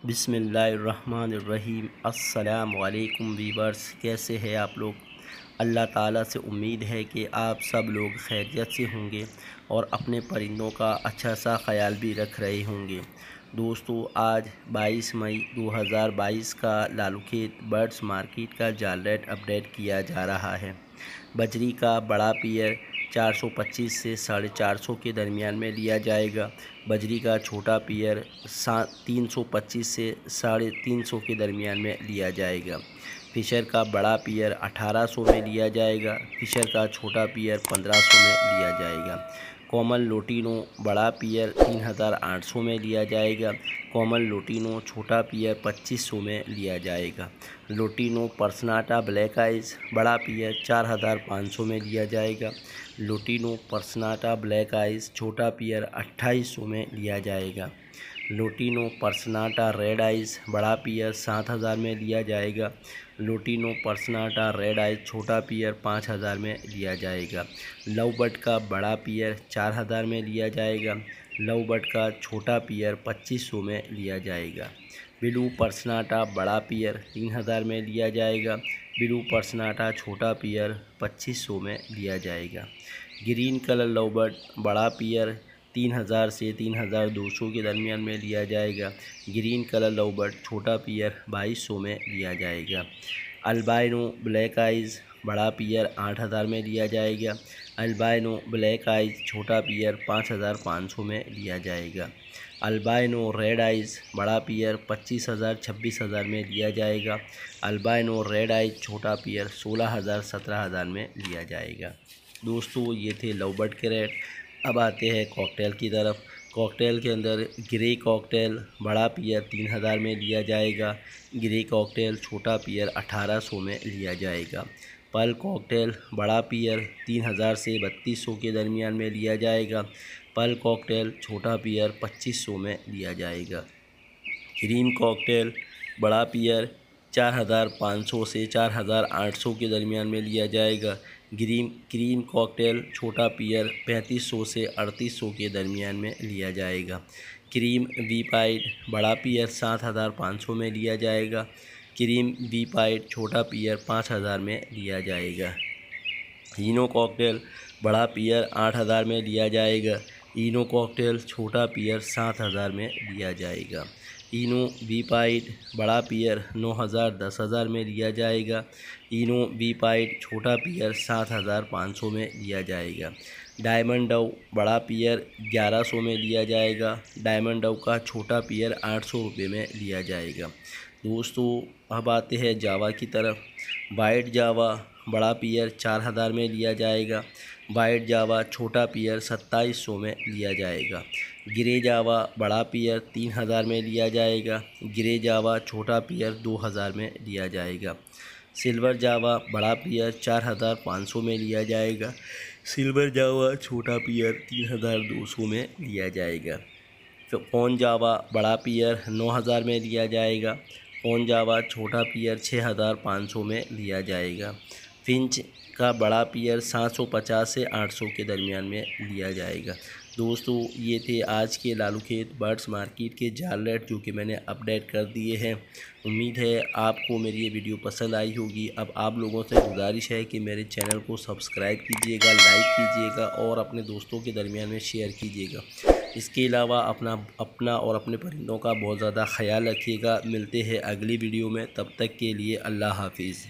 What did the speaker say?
बिस्मिल्लाहिर्रहमानिर्रहीम। अस्सलाम वालेकुम वीवर्स, कैसे हैं आप लोग। अल्लाह ताला से उम्मीद है कि आप सब लोग खैरियत से होंगे और अपने परिंदों का अच्छा सा ख्याल भी रख रहे होंगे। दोस्तों, आज 22 मई 2022 का लालूखेत बर्ड्स मार्केट का जाल रेट अपडेट किया जा रहा है। बजरी का बड़ा पियर 425 से 450 के दरमियान में लिया जाएगा। बजरी का छोटा पियर 325 से 350 के दरमियान में लिया जाएगा। फिशर का बड़ा पियर 1800 में लिया जाएगा। फिशर का छोटा पियर 1500 में लिया जाएगा। कॉमन लोटिनो बड़ा पियर 3800 में लिया जाएगा। कॉमन लोटिनो छोटा पियर 2500 में लिया जाएगा। लोटिनो पर्सनाटा ब्लैक आइज बड़ा पियर 4500 में लिया जाएगा। लोटिनो पर्सनाटा ब्लैक आइज छोटा पियर 2800 में लिया जाएगा। लोटिनो पर्सनाटा रेड आइज बड़ा पियर 7000 में लिया जाएगा। लोटिनो पर्सनाटा रेड आइज छोटा पियर 5000 में लिया जाएगा। लव बर्ड का बड़ा पियर 4000 में लिया जाएगा। लव बर्ड का छोटा पियर 2500 में लिया जाएगा। ब्लू पर्सनाटा बड़ा पियर 3000 में लिया जाएगा। ब्लू पर्सनाटा छोटा पियर 2500 में लिया जाएगा। ग्रीन कलर लव बर्ड बड़ा पियर 3000 से 3200 के दरमियान में लिया जाएगा। ग्रीन कलर लव बर्ड छोटा पियर 2200 में लिया जाएगा। अल्बाइनो ब्लैक आइज बड़ा पियर 8000 में लिया जाएगा। अल्बाइनो ब्लैक आइज छोटा पियर 5500 में लिया जाएगा। अल्बाइनो रेड आइज बड़ा पियर 25000 26000 में लिया जाएगा। अल्बाइनो रेड आइज छोटा पियर 16000 17000 में लिया जाएगा। दोस्तों, ये थे लव बर्ड के रेट। अब आते हैं कॉकटेल की तरफ। कॉकटेल के अंदर ग्रे कॉकटेल बड़ा पियर 3000 में लिया जाएगा। ग्रे कॉकटेल छोटा पियर 1800 में लिया जाएगा। पर्ल कॉकटेल बड़ा पियर 3000 से 3200 के दरमियान में लिया जाएगा। पर्ल कॉकटेल छोटा पियर 2500 में लिया जाएगा। क्रीम कॉकटेल बड़ा पियर 4500 से 4800 के दरमियान में लिया जाएगा। क्रीम कॉकटेल छोटा पियर 3500 से 3800 के दरमियान में लिया जाएगा। क्रीम वीपाइड बड़ा पियर 7500 में लिया जाएगा। क्रीम वीपाइड छोटा पियर 5000 में लिया जाएगा। इनो कॉकटेल बड़ा पियर 8000 में लिया जाएगा। इनो कॉकटेल छोटा पियर 7000 में लिया जाएगा। इनो वीपाइड बड़ा पियर 9000 10000 में लिया जाएगा। इनो वीपाइड छोटा पियर 7500 में लिया जाएगा। डायमंड डव बड़ा पियर 1100 में लिया जाएगा। डायमंड डव का छोटा पियर 800 रुपये में लिया जाएगा। दोस्तों, अब आते हैं जावा की तरफ। वाइट जावा बड़ा पियर 4000 में लिया जाएगा। वाइट जावा छोटा पियर 2700 में लिया जाएगा। ग्रे जावा बड़ा पियर 3000 में लिया जाएगा। ग्रे जावा छोटा पियर 2000 में लिया जाएगा। सिल्वर जावा बड़ा पियर 4500 में लिया जाएगा। सिल्वर जावा छोटा पियर 3200 में लिया जाएगा। फोन जावा बड़ा पियर 9000 में लिया जाएगा। फोन जावा छोटा पियर 6500 में लिया जाएगा। फिंच का बड़ा पियर 750 से 800 के दरमियान में लिया जाएगा। दोस्तों, ये थे आज के लालूखेत बर्ड्स मार्केट के जाल रेट जो कि मैंने अपडेट कर दिए हैं। उम्मीद है आपको मेरी ये वीडियो पसंद आई होगी। अब आप लोगों से गुजारिश है कि मेरे चैनल को सब्सक्राइब कीजिएगा, लाइक कीजिएगा और अपने दोस्तों के दरमियान में शेयर कीजिएगा। इसके अलावा अपना और अपने परिंदों का बहुत ज़्यादा ख्याल रखिएगा। मिलते हैं अगली वीडियो में, तब तक के लिए अल्लाह हाफिज़।